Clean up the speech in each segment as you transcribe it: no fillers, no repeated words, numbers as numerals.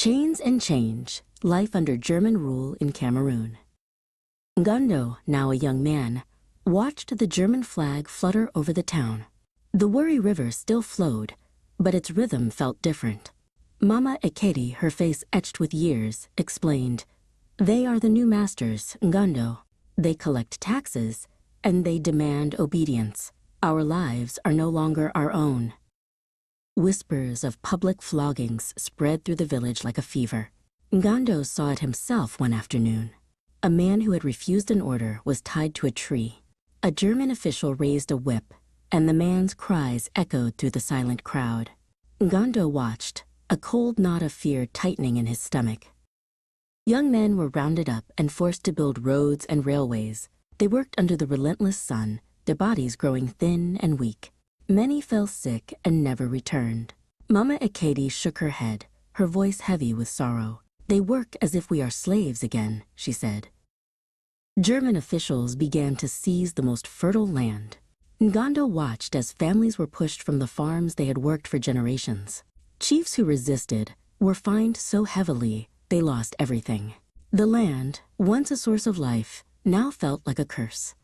Chains and Change, Life Under German Rule in Cameroon. Ngando, now a young man, watched the German flag flutter over the town. The Wuri River still flowed, but its rhythm felt different. Mama Ekedi, her face etched with years, explained, "They are the new masters, Ngando. They collect taxes, and they demand obedience. Our lives are no longer our own." Whispers of public floggings spread through the village like a fever. Ngando saw it himself one afternoon. A man who had refused an order was tied to a tree. A German official raised a whip, and the man's cries echoed through the silent crowd. Ngando watched, a cold knot of fear tightening in his stomach. Young men were rounded up and forced to build roads and railways. They worked under the relentless sun, their bodies growing thin and weak. Many fell sick and never returned. Mama Ekedi shook her head, her voice heavy with sorrow. "They work as if we are slaves again," she said. German officials began to seize the most fertile land. Ngando watched as families were pushed from the farms they had worked for generations. Chiefs who resisted were fined so heavily they lost everything. The land, once a source of life, now felt like a curse.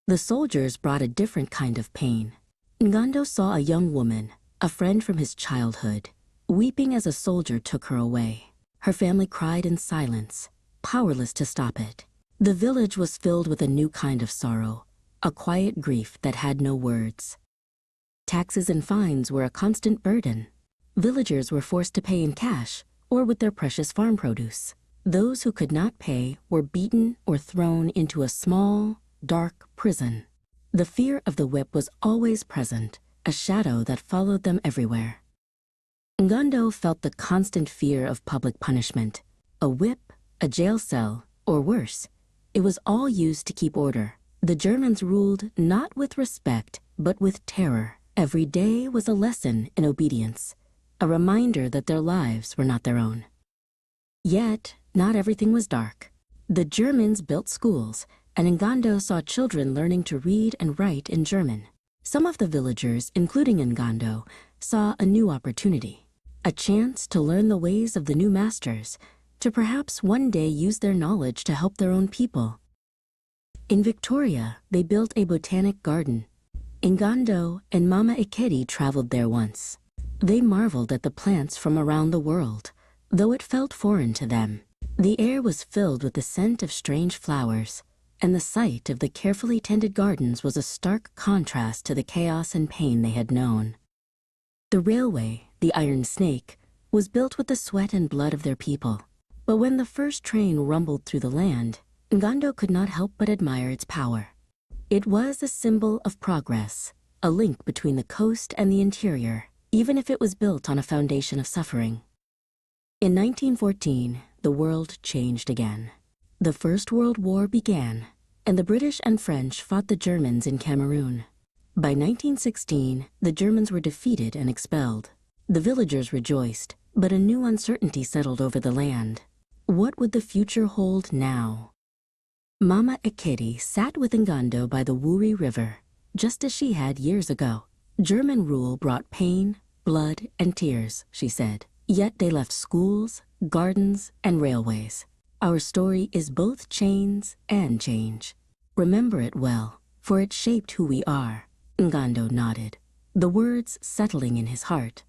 The soldiers brought a different kind of pain. Ngando saw a young woman, a friend from his childhood, weeping as a soldier took her away. Her family cried in silence, powerless to stop it. The village was filled with a new kind of sorrow, a quiet grief that had no words. Taxes and fines were a constant burden. Villagers were forced to pay in cash or with their precious farm produce. Those who could not pay were beaten or thrown into a small, dark prison. The fear of the whip was always present, a shadow that followed them everywhere. Ngando felt the constant fear of public punishment. A whip, a jail cell, or worse. It was all used to keep order. The Germans ruled not with respect, but with terror. Every day was a lesson in obedience, a reminder that their lives were not their own. Yet, not everything was dark. The Germans built schools, and Ngando saw children learning to read and write in German. Some of the villagers, including Ngando, saw a new opportunity, a chance to learn the ways of the new masters, to perhaps one day use their knowledge to help their own people. In Victoria, they built a botanic garden. Ngando and Mama Ekedi traveled there once. They marveled at the plants from around the world, though it felt foreign to them. The air was filled with the scent of strange flowers, and the sight of the carefully tended gardens was a stark contrast to the chaos and pain they had known. The railway, the Iron Snake, was built with the sweat and blood of their people. But when the first train rumbled through the land, Ngando could not help but admire its power. It was a symbol of progress, a link between the coast and the interior, even if it was built on a foundation of suffering. In 1914, the world changed again. The First World War began, and the British and French fought the Germans in Cameroon. By 1916, the Germans were defeated and expelled. The villagers rejoiced, but a new uncertainty settled over the land. What would the future hold now? Mama Ekedi sat with Ngando by the Wuri River, just as she had years ago. German rule brought pain, blood, and tears, she said. Yet they left schools, gardens, and railways. Our story is both chains and change. Remember it well, for it shaped who we are. Ngando nodded, the words settling in his heart.